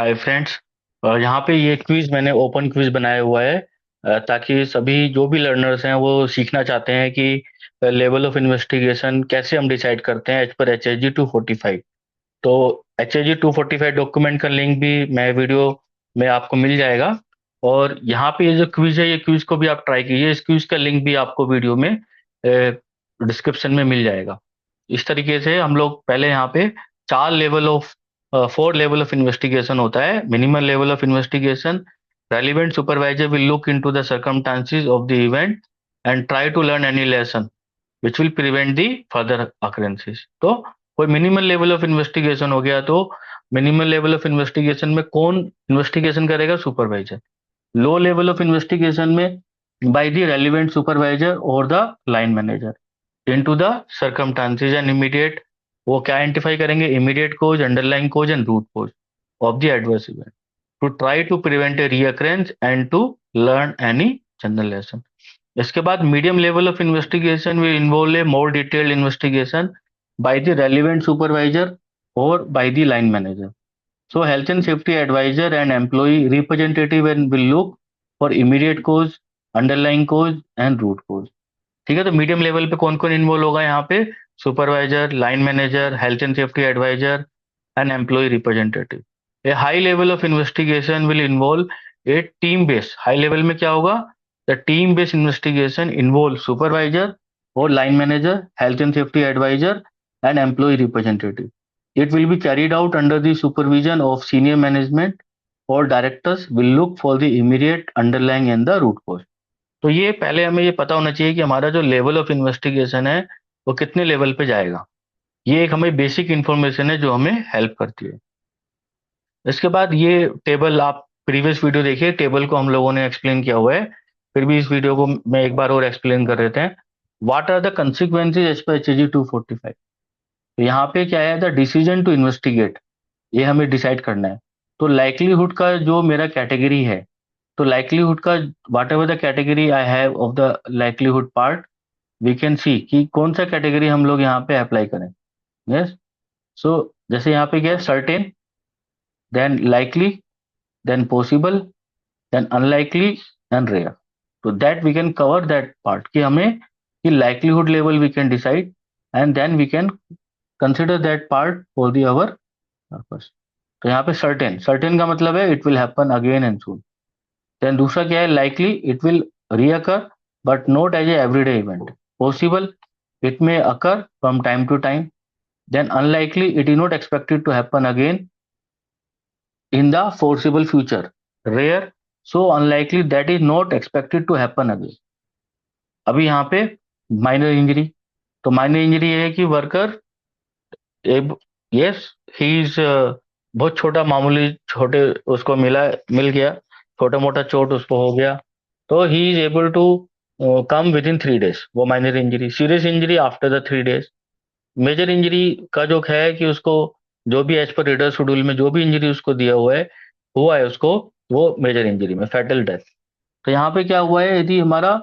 Hi friends. यहाँ पे ये क्विज मैंने ओपन क्विज बनाया हुआ है, ताकि सभी जो भी लर्नर्स हैं वो सीखना चाहते हैं कि लेवल ऑफ इन्वेस्टिगेशन कैसे हम डिसाइड करते हैं एज पर HSG 245। तो HSG 245 डॉक्यूमेंट का लिंक भी मैं वीडियो में आपको मिल जाएगा। और यहाँ पे ये जो क्विज है, ये क्विज को भी आप ट्राई कीजिए। इस क्विज का लिंक भी आपको वीडियो में डिस्क्रिप्शन में मिल जाएगा। इस तरीके से हम लोग पहले यहाँ पे चार level of 4 level of investigation होता है। Minimum level of investigation, relevant supervisor will look into the circumstances of the event and try to learn any lesson which will prevent the further occurrences. तो कोई minimal level of investigation हो गया, तो minimal level of investigation में कौन investigation करेगा? Supervisor. Low level of investigation में by the relevant supervisor और the line manager into the circumstances and immediate. वो क्या आइडेंटिफाई करेंगे? Immediate cause, underline cause and root cause of the adverse event to try to prevent a recurrence and to learn any general lesson. इसके बाद medium level of investigation will involve a more detailed investigation by the relevant supervisor और by the line manager. So health and safety advisor and employee representative and will look for immediate cause, underlying cause and root cause। ठीक है, तो medium level पे कौन कौन involve होगा यहाँ पे? Supervisor, line manager, health and safety advisor and employee representative. A high level of investigation will involve a team based. High level में क्या होगा? The team based investigation involve supervisor और line manager, health and safety advisor and employee representative. It will be carried out under the supervision of senior management or directors will look for the immediate underlying and the root cause। तो ये पहले हमें ये पता होना चाहिए कि हमारा जो लेवल ऑफ इन्वेस्टिगेशन है वो कितने लेवल पे जाएगा। ये एक हमें बेसिक इंफॉर्मेशन है जो हमें हेल्प करती है। इसके बाद ये टेबल आप प्रीवियस वीडियो देखिए, टेबल को हम लोगों ने एक्सप्लेन किया हुआ है। फिर भी इस वीडियो को मैं एक बार और एक्सप्लेन कर देते हैं। What are the consequences as per HSG 245। तो यहाँ पे क्या है? द डिसीजन टू इन्वेस्टिगेट, ये हमें डिसाइड करना है। तो लाइक्लीहुड का जो मेरा कैटेगरी है, तो लाइक्लीहुड का whatever the category I have of the likelihood part, we can see कि कौन सा कैटेगरी हम लोग यहाँ पे अप्लाई करें। यस। सो जैसे यहाँ पे क्या है? Certain, then likely, then possible, then unlikely and rare. तो that we can cover that part कि हमें कि likelihood level we can decide and then we can consider that part for the our purpose. तो यहाँ पे certain, certain का मतलब है it will happen again and soon. Then दूसरा क्या है? Likely, it will reoccur but not as a everyday event. Possible, it may occur from time to time. Then unlikely, it is not expected to happen again in the foreseeable future. Rare, so unlikely that is not expected to happen again. अभी यहाँ पे minor injury, तो minor injury ये है कि worker, yes, he is, बहुत छोटा मामूली छोटे उसको मिल गया, छोटा मोटा चोट उसको हो गया, तो he is able to come within 3 days. वो minor injury. Serious injury after the 3 days. Major injury का जो है कि उसको जो भी एज पर रीडर शेड्यूल में जो भी इंजरी उसको दिया हुआ है उसको, वो मेजर इंजरी में फैटल डेथ। तो यहाँ पे क्या हुआ है? यदि हमारा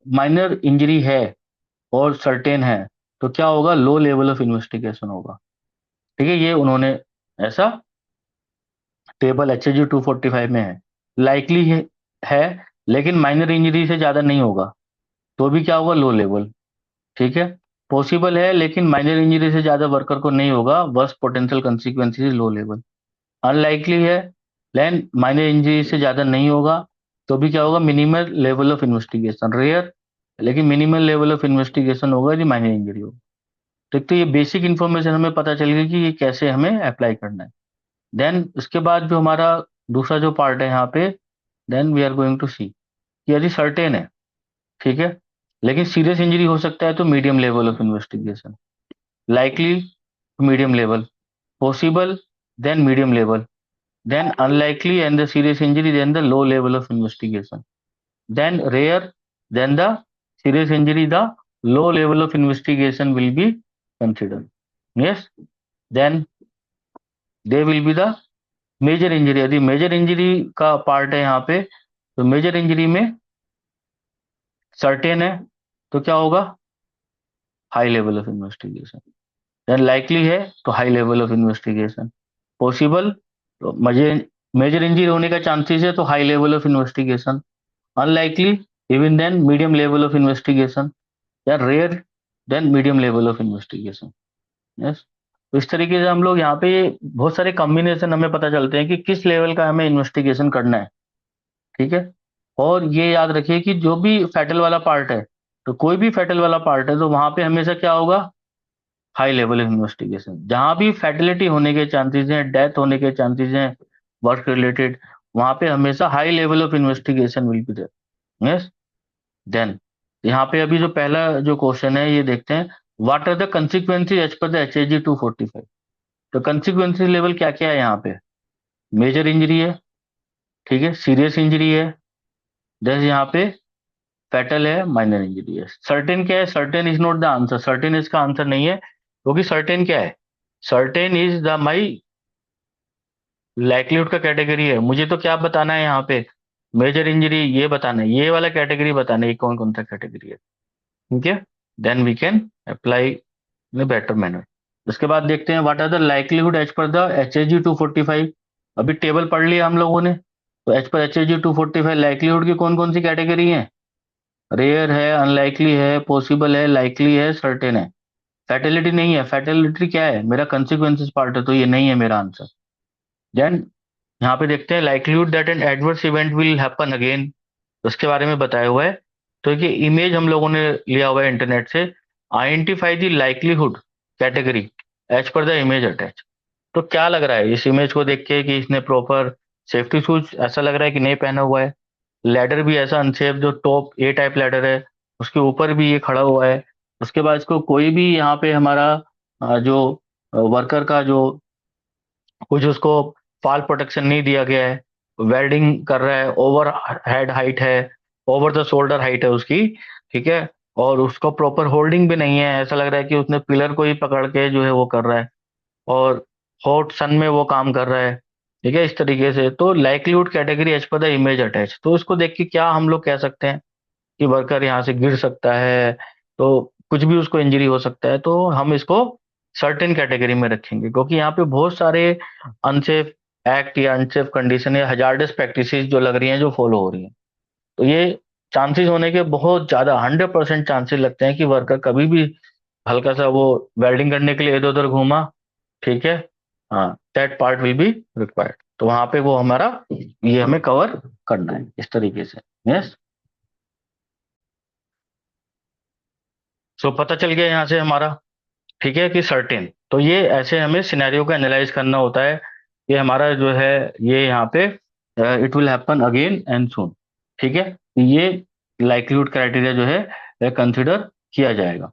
माइनर इंजरी है और सर्टेन है, तो क्या होगा? लो लेवल ऑफ इन्वेस्टिगेशन होगा। ठीक है, ये उन्होंने ऐसा टेबल HSG 245 में है। लाइकली है, लेकिन माइनर इंजरी से ज्यादा नहीं होगा, तो भी क्या होगा? लो लेवल। ठीक है। पॉसिबल है, लेकिन माइनर इंजरी से ज्यादा वर्कर को नहीं होगा, बस potential consequences low level. Unlikely है, लेकिन माइनर इंजरी से ज्यादा नहीं होगा, तो भी क्या होगा? Minimal level of investigation. Rare, लेकिन मिनिमल लेवल ऑफ इन्वेस्टिगेशन होगा यदि माइनर इंजरी होगा। ठीक, तो ये बेसिक इन्फॉर्मेशन हमें पता चल गई कि ये कैसे हमें अप्लाई करना है। देन इसके बाद जो हमारा दूसरा जो पार्ट है यहाँ पे, then we are going to see कि यदि सर्टेन है, ठीक है, लेकिन सीरियस इंजरी हो सकता है, तो medium level of investigation. Likely, medium level. Possible, then medium level. Then unlikely and the serious injury, then the low level of investigation. Then rare, then the serious injury, the low level of investigation will be considered। Yes, then they will be the major injury. यदि major injury का part है यहाँ पे, तो major injury में certain है, तो क्या होगा? High level of investigation. Then likely है, तो high level of investigation. Possible, तो मेजर इंजरी होने का चांसेस है तो high level of investigation, unlikely even then medium level of investigation, या rare then medium level of investigation. Yes. तो इस तरीके से हम लोग यहाँ पे बहुत सारे कॉम्बिनेशन हमें पता चलते हैं कि किस लेवल का हमें इन्वेस्टिगेशन करना है। ठीक है। और ये याद रखिए कि जो भी फैटल वाला पार्ट है, तो कोई भी फैटल वाला पार्ट है तो वहां पे हमेशा क्या होगा, हाई लेवल ऑफ इन्वेस्टिगेशन। जहां भी फैटिलिटी होने के चांसेस हैं, डेथ होने के चांसेस हैं वर्क रिलेटेड, वहां पे हमेशा high level of investigation will be there. Yes. देन यहाँ पे अभी जो पहला जो क्वेश्चन है ये देखते हैं, what are the consequences as per the HHG 245। तो कंसिक्वेंसेज लेवल क्या क्या है यहाँ पे, मेजर इंजरी है, ठीक है, सीरियस इंजरी है, देन यहाँ पे फैटल है, माइनर इंजरी है। सर्टेन क्या है, certain is not the answer, certain इसका आंसर नहीं है, क्योंकि सर्टेन क्या है, certain is the my likelihood का कैटेगरी है। मुझे तो क्या बताना है यहाँ पे, मेजर इंजरी ये बताना है, ये वाला कैटेगरी बताना है, ये कौन कौन सा कैटेगरी है। ठीक है। Then we can apply in better manner. उसके बाद देखते हैं what are the likelihood as per the HHG 245। अभी टेबल पढ़ लिया हम लोगों ने, तो एज पर HHG 245 लाइक्लीहुड की कौन कौन सी कैटेगरी है, रेयर है, अनलाइकली है, पॉसिबल है, लाइकली है, सर्टेन है। फैटिलिटी नहीं है, फैटिलिटी क्या है, मेरा कंसिक्वेंसेस पार्ट है, तो ये नहीं है मेरा आंसर। देन यहाँ पे देखते हैं likelihood that an adverse event will happen again, उसके बारे में बताया हुआ है। तो ये इमेज हम लोगों ने लिया हुआ है इंटरनेट से, identify the likelihood category as per the image attach. तो क्या लग रहा है इस इमेज को देख के कि इसने प्रॉपर सेफ्टी शूज ऐसा लग रहा है कि नहीं पहना हुआ है, लैडर भी ऐसा अनसेफ, जो टॉप ए टाइप लैडर है उसके ऊपर भी ये खड़ा हुआ है। उसके बाद इसको कोई भी यहाँ पे हमारा जो वर्कर का जो कुछ उसको फॉल प्रोटेक्शन नहीं दिया गया है, वेल्डिंग कर रहा है, ओवर हेड हाइट है, ओवर द शोल्डर हाइट है उसकी, ठीक है, और उसको प्रॉपर होल्डिंग भी नहीं है, ऐसा लग रहा है कि उसने पिलर को ही पकड़ के जो है वो कर रहा है, और हॉट सन में वो काम कर रहा है। ठीक है, इस तरीके से तो likelihood category as per the image attach, तो इसको देख के क्या हम लोग कह सकते हैं कि वर्कर यहाँ से गिर सकता है, तो कुछ भी उसको इंजरी हो सकता है, तो हम इसको सर्टेन कैटेगरी में रखेंगे, क्योंकि यहाँ पे बहुत सारे अनसेफ एक्ट या अनसेफ कंडीशन या हजार्डस प्रैक्टिसेस जो लग रही हैं, जो फॉलो हो रही हैं। तो ये चांसेस होने के बहुत ज्यादा 100% चांसेस लगते हैं कि वर्कर कभी भी हल्का सा वो वेल्डिंग करने के लिए इधर उधर घूमा, ठीक है, हाँ, that part will be required, तो वहां पे वो हमारा ये हमें कवर करना है इस तरीके से। यस। सो पता चल गया यहाँ से हमारा, ठीक है, कि सर्टेन, तो ये ऐसे हमें सिनेरियो का एनालाइज करना होता है कि हमारा जो है ये यहाँ पे it will happen again and सून। ठीक है, ये लाइक्लीहुड क्राइटेरिया जो है कंसिडर किया जाएगा।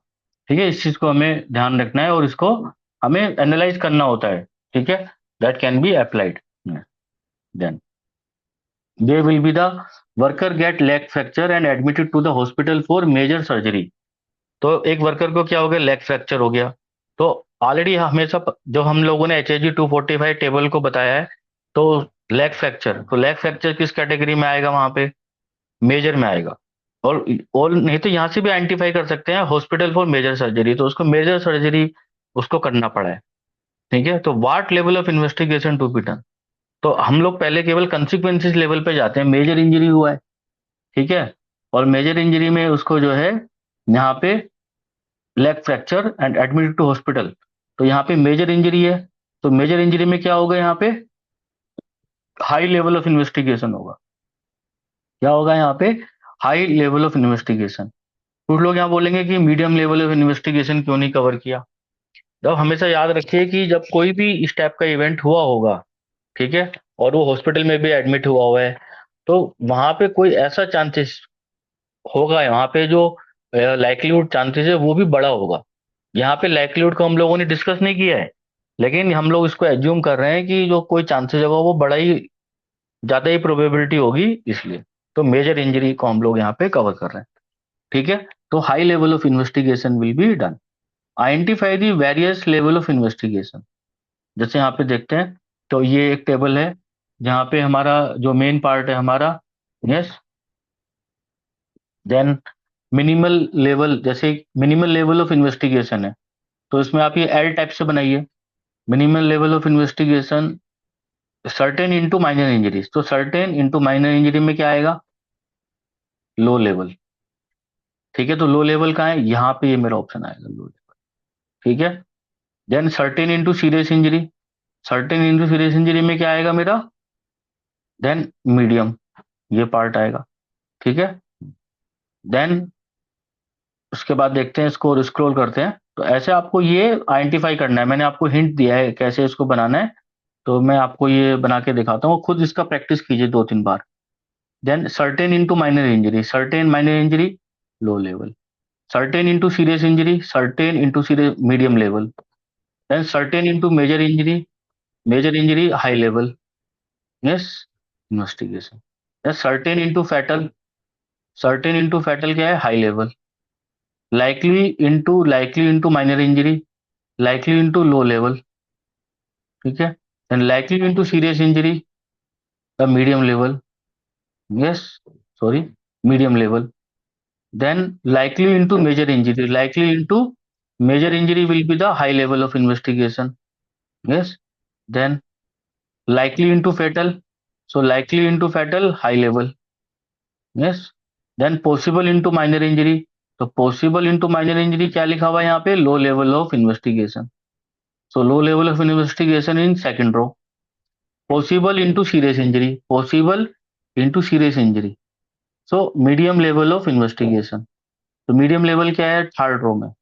ठीक है, इस चीज को हमें ध्यान रखना है और इसको हमें एनालाइज करना होता है। ठीक है, that can be applied. Then they will be the worker get leg fracture and admitted to the hospital for major surgery. तो एक वर्कर को क्या हो गया, लेग फ्रैक्चर हो गया, तो ऑलरेडी हमेशा जो हम लोगों ने HHG 245 टेबल को बताया है, तो लेग फ्रैक्चर, तो लेग फ्रैक्चर किस कैटेगरी में आएगा, वहां पे मेजर में आएगा। और नहीं तो यहाँ से भी आइडेंटिफाई कर सकते हैं हॉस्पिटल फॉर मेजर सर्जरी, तो उसको मेजर सर्जरी उसको करना पड़ा है। ठीक है, तो what level of investigation to be done, तो हम लोग पहले केवल कंसिक्वेंसेस लेवल पे जाते हैं, मेजर इंजरी हुआ है, ठीक है, और मेजर इंजरी में उसको जो है यहाँ पे leg fracture and admitted to hospital, तो यहाँ पे मेजर इंजरी है, तो मेजर इंजरी में क्या होगा, यहाँ पे हाई लेवल ऑफ इन्वेस्टिगेशन होगा। क्या होगा यहाँ पे, हाई लेवल ऑफ इन्वेस्टिगेशन। कुछ लोग यहाँ बोलेंगे कि मीडियम लेवल ऑफ इन्वेस्टिगेशन क्यों नहीं कवर किया। जब हमेशा याद रखिए कि जब कोई भी इस टाइप का इवेंट हुआ होगा, ठीक है, और वो हॉस्पिटल में भी एडमिट हुआ हुआ है, तो वहां पे कोई ऐसा चांसेस होगा, वहां पे जो लाइक्लीहुड चांसेस है वो भी बड़ा होगा। यहाँ पे लाइक्लीहुड को हम लोगों ने डिस्कस नहीं किया है, लेकिन हम लोग इसको एज्यूम कर रहे हैं कि जो कोई चांसेस होगा वो बड़ा ही ज्यादा ही प्रोबेबिलिटी होगी, इसलिए तो मेजर इंजरी को हम लोग यहाँ पे कवर कर रहे हैं। ठीक है, तो high level of investigation will be done. Identify the various level of investigation, जैसे यहाँ पे देखते हैं, तो ये एक टेबल है जहाँ पे हमारा जो मेन पार्ट है हमारा, यस, देन मिनिमल लेवल, जैसे मिनिमल लेवल ऑफ इन्वेस्टिगेशन है, तो इसमें आप ये एल टाइप से बनाइए, minimal level of investigation certain into minor injuries, तो सर्टेन इंटू माइनर इंजरी में क्या आएगा, लो लेवल। ठीक है, तो लो लेवल कहाँ है, यहाँ पे ये मेरा ऑप्शन आएगा, लो लेवल। ठीक है, then certain into serious injury, certain into serious injury में क्या आएगा मेरा, देन मीडियम, ये पार्ट आएगा। ठीक है, देन उसके बाद देखते हैं इसको, स्क्रॉल करते हैं। तो ऐसे आपको ये आइडेंटिफाई करना है, मैंने आपको हिंट दिया है कैसे इसको बनाना है, तो मैं आपको ये बना के दिखाता हूँ, खुद इसका प्रैक्टिस कीजिए 2-3 बार। Then certain into minor injury, certain minor injury low level, certain into serious injury, certain into serious medium level, then certain into major injury high level, yes, investigation. Certain into fatal क्या है, high level. Likely into minor injury, likely into low level. ठीक है, then likely into serious injury the medium level, yes, sorry, medium level. Then likely into major injury, likely into major injury will be the high level of investigation, yes. Then likely into fatal, so likely into fatal high level, yes. Then possible into minor injury, तो possible into minor injury क्या लिखा हुआ है यहाँ पे, low level of investigation, so low level of investigation in second row। possible into serious injury, possible into serious injury, so medium level of investigation, तो medium level क्या है, third row में,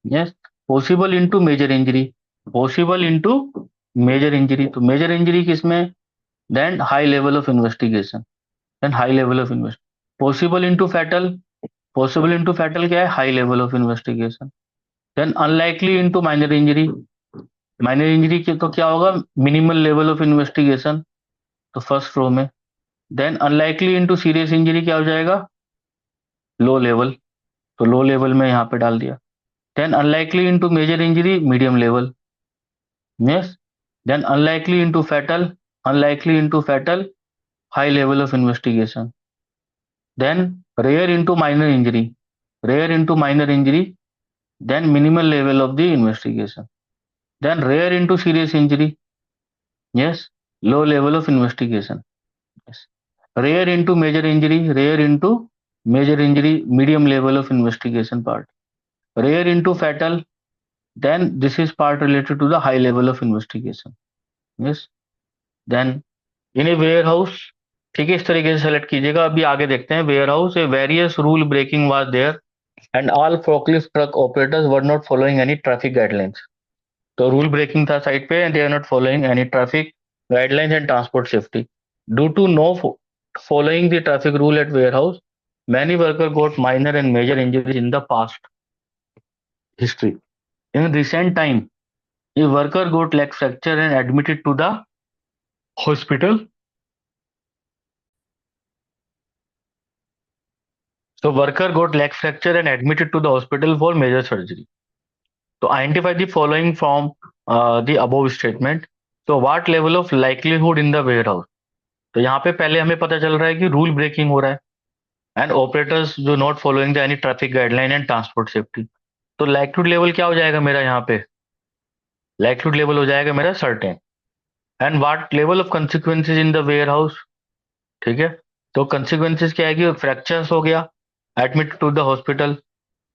yes। possible into major injury, possible into major injury, तो major injury किसमें, then high level of investigation, then high level of invest, possible into fatal, possible into fatal क्या है, high level of investigation। then unlikely into minor injury, minor injury के तो क्या होगा, minimal level of investigation, तो first row में। then unlikely into serious injury क्या हो जाएगा, लो लेवल, तो लो लेवल में यहाँ पे डाल दिया। then unlikely into major injury medium level, yes। then unlikely into fatal high level of investigation। then rare into minor injury, rare into minor injury, then minimal level of the investigation, then rare into serious injury, yes, low level of investigation, yes, rare into major injury, rare into major injury medium level of investigation part, rare into fatal, then this is part related to the high level of investigation, yes। then in a warehouse, ठीक है, इस तरीके से select कीजिएगा। अभी आगे देखते हैं, warehouse, a various rule breaking was there and all forklift truck operators were not following any traffic guidelines, तो रूल ब्रेकिंग था साइड पे, and they are not following any traffic guidelines and transport safety, due to no following the traffic rule at warehouse, many worker got minor and major injuries in the past history, in recent time a worker got leg fracture and admitted to the hospital, so worker got leg fracture and admitted to the hospital for major surgery, to identify the following from the above statement, so what level of likelihood in the warehouse, तो यहाँ पे पहले हमें पता चल रहा है कि रूल ब्रेकिंग हो रहा है एंड ऑपरेटर्स जो not following the any traffic guideline and transport safety, तो लाइक्लीहुड लेवल क्या हो जाएगा मेरा यहाँ पे, लाइक्लीहुड लेवल हो जाएगा मेरा certain, and what level of consequences in the warehouse. ठीक है, तो कंसिक्वेंसेज क्या है कि फ्रैक्चर्स हो गया, एडमिट टू द हॉस्पिटल,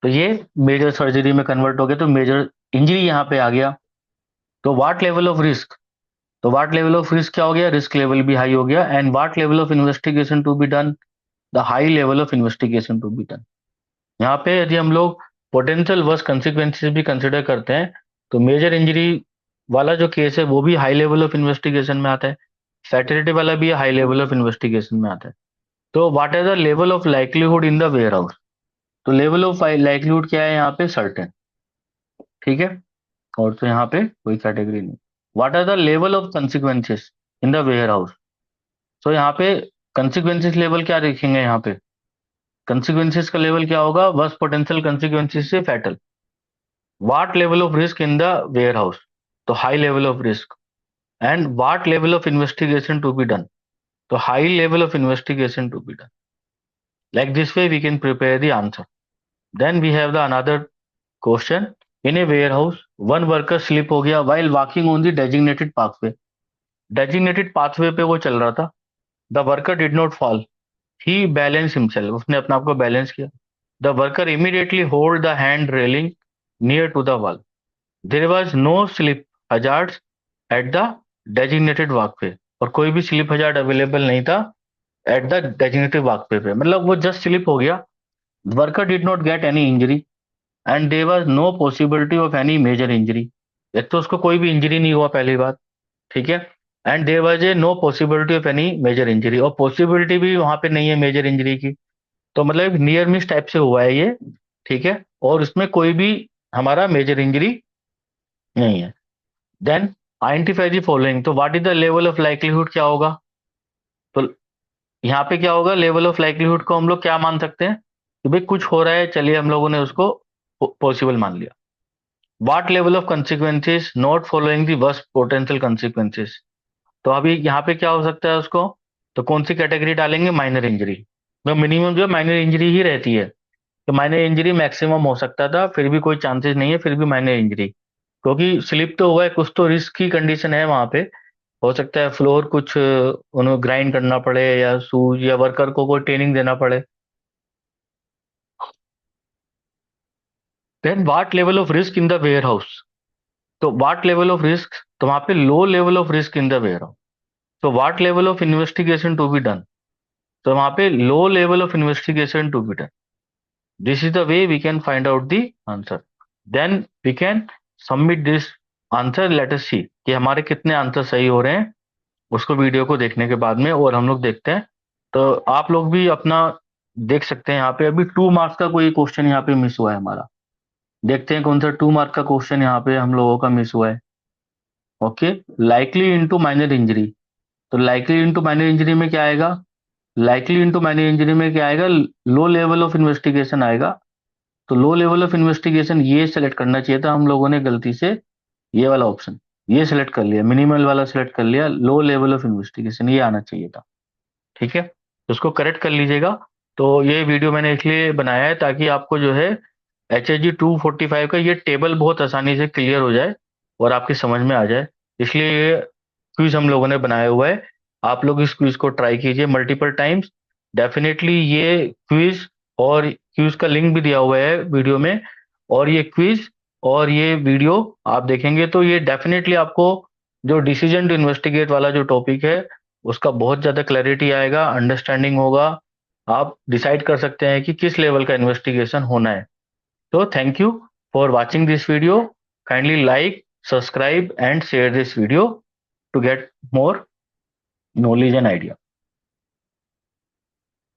तो ये मेजर सर्जरी में कन्वर्ट हो गया, तो मेजर इंजरी यहाँ पे आ गया। तो व्हाट लेवल ऑफ रिस्क, तो व्हाट लेवल ऑफ रिस्क क्या हो गया, रिस्क लेवल भी हाई हो गया, and what level of investigation to be done, the high level of investigation to be done. यहाँ पे यदि हम लोग पोटेंशियल वर्स कंसिक्वेंसेज भी कंसिडर करते हैं, तो मेजर इंजरी वाला जो केस है वो भी हाई लेवल ऑफ इन्वेस्टिगेशन में आता है, फैटेलिटी वाला भी हाई लेवल ऑफ इन्वेस्टिगेशन में आता है। तो what is the level of likelihood in the warehouse, तो लेवल ऑफ लाइक्लीहुड क्या है यहाँ पे, सर्टेन। ठीक है, और तो यहाँ पे कोई कैटेगरी नहीं। What are the level of consequences in the warehouse, तो यहाँ पे कंसिक्वेंसेस लेवल क्या देखेंगे, यहाँ पे कंसिक्वेंसेस का लेवल क्या होगा, वर्स्ट पोटेंशियल कंसिक्वेंसेस से fatal. What level of risk in the warehouse, तो high level of risk, and what level of investigation to be done, तो high level of investigation to be done. Like this way we can prepare the answer. Then we have the another question. In a warehouse, one worker slip हो गया while walking on the designated pathway designated pathway पे वो चल रहा था। The worker did not fall, he balance himself, उसने अपने आप को बैलेंस किया। The worker immediately hold the hand railing near to the wall, there was no slip hazard at the designated walkway, और कोई भी स्लिप हजार्ड अवेलेबल नहीं था एट द डेजिग्नेटेड वॉकवे पे, मतलब वो जस्ट स्लिप हो गया। Worker did not get any injury and there was no possibility of any major injury, एक तो उसको कोई भी इंजरी नहीं हुआ पहली बात, ठीक है। And there was a no possibility of any major injury, और पॉसिबिलिटी भी वहां पे नहीं है मेजर इंजरी की, तो मतलब नियर मिस टाइप से हुआ है ये, ठीक है। और इसमें कोई भी हमारा मेजर इंजरी नहीं है। देन आइडेंटिफाई द फॉलोइंग, तो what is the level of likelihood, क्या होगा, तो यहाँ पे क्या होगा, लेवल ऑफ लाइक्लीहुड को हम लोग क्या मान सकते हैं कि भाई कुछ हो रहा है, चलिए हम लोगों ने उसको पॉसिबल मान लिया। What level of consequences not following the worst potential consequences, तो अभी यहाँ पे क्या हो सकता है उसको, तो कौन सी कैटेगरी डालेंगे, माइनर इंजरी, तो मिनिमम जो है माइनर इंजरी ही रहती है, तो माइनर इंजरी मैक्सिमम हो सकता था, फिर भी कोई चांसेस नहीं है, फिर भी माइनर इंजरी, क्योंकि स्लिप तो हुआ है, कुछ तो रिस्क की कंडीशन है वहां पे, हो सकता है फ्लोर कुछ उन्हें ग्राइंड करना पड़े, या शूज, या वर्कर को कोई ट्रेनिंग देना पड़े। Then what level of risk in the warehouse, तो व्हाट लेवल ऑफ रिस्क, तो वहां पे low level of risk in the warehouse, तो what level of investigation to be done, तो वहां पे low level of investigation to be done, this is the way we can find out the answer, then we can submit this answer, let us see कि हमारे कितने answer सही हो रहे हैं, उसको वीडियो को देखने के बाद में, और हम लोग देखते हैं। तो आप लोग भी अपना देख सकते हैं, यहाँ पे अभी 2 मार्क्स का कोई क्वेश्चन यहाँ पे मिस हुआ है हमारा, देखते हैं कौन सा 2 मार्क का क्वेश्चन यहाँ पे हम लोगों का मिस हुआ है। Okay, likely into minor injury, तो लाइकली इनटू माइनर इंजरी में क्या आएगा, लाइकली इनटू माइनर इंजरी में क्या आएगा, लो लेवल ऑफ इन्वेस्टिगेशन आएगा, तो लो लेवल ऑफ इन्वेस्टिगेशन ये सेलेक्ट करना चाहिए था हम लोगों ने गलती से, ये वाला ऑप्शन ये सिलेक्ट कर लिया, मिनिमल वाला सिलेक्ट कर लिया, लो लेवल ऑफ इन्वेस्टिगेशन ये आना चाहिए था, ठीक है, तो उसको करेक्ट कर लीजिएगा। तो ये वीडियो मैंने इसलिए बनाया है ताकि आपको जो है HSG 245 का ये टेबल बहुत आसानी से क्लियर हो जाए और आपकी समझ में आ जाए, इसलिए ये क्विज हम लोगों ने बनाया हुआ है। आप लोग इस क्विज को ट्राई कीजिए मल्टीपल टाइम्स, डेफिनेटली ये क्विज, और क्विज का लिंक भी दिया हुआ है वीडियो में, और ये क्विज और ये वीडियो आप देखेंगे तो ये डेफिनेटली आपको जो डिसीजन टू इन्वेस्टिगेट वाला जो टॉपिक है उसका बहुत ज्यादा क्लैरिटी आएगा, अंडरस्टैंडिंग होगा, आप डिसाइड कर सकते हैं कि किस लेवल का इन्वेस्टिगेशन होना है। तो thank you for watching this video, kindly like, subscribe and share this video to get more knowledge and idea.